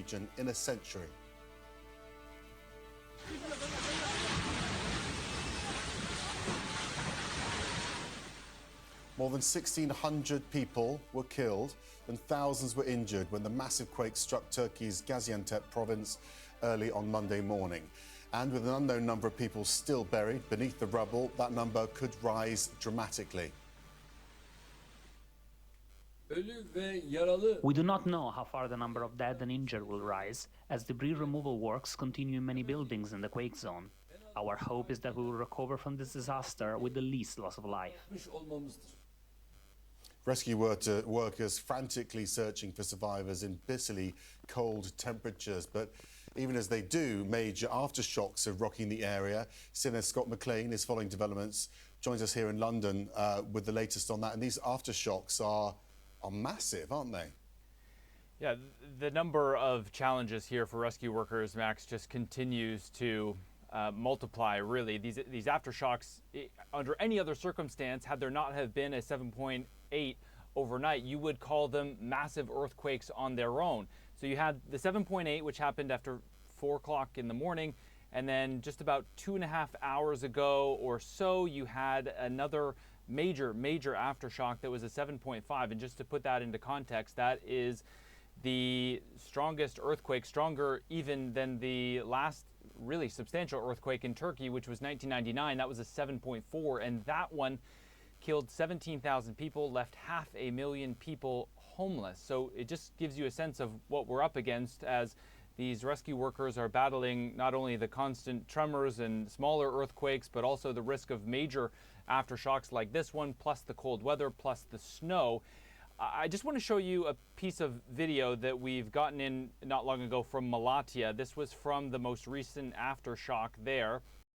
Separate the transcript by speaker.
Speaker 1: region in a century. More than 1,600 people were killed and thousands were injured when the massive quake struck Turkey's Gaziantep province early on Monday morning. And with an unknown number of people still buried beneath the rubble, that number could rise dramatically.
Speaker 2: We do not know how far the number of dead and injured will rise, as debris removal works continue in many buildings in the quake zone. Our hope is that we will recover from this disaster with the least loss of life.
Speaker 1: Rescue workers frantically searching for survivors in bitterly cold temperatures. But even as they do, major aftershocks are rocking the area. CNN's Scott McLean is following developments, joins us here in London with the latest on that. And these aftershocks are massive, aren't they?
Speaker 3: Yeah, the number of challenges here for rescue workers, Max, just continues to multiply, really. These aftershocks, under any other circumstance, had there not have been a 7.8 overnight, you would call them massive earthquakes on their own. So you had the 7.8, which happened after 4 o'clock in the morning, and then just about 2.5 hours ago or so, you had another major aftershock that was a 7.5. And just to put that into context, that is the strongest earthquake, stronger even than the last really substantial earthquake in Turkey, which was 1999. That was a 7.4, and that one killed 17,000 people, left 500,000 people homeless. So it just gives you a sense of what we're up against as these rescue workers are battling not only the constant tremors and smaller earthquakes, but also the risk of major aftershocks like this one, plus the cold weather, plus the snow. I just want to show you a piece of video that we've gotten in not long ago from Malatya. This was from the most recent aftershock there.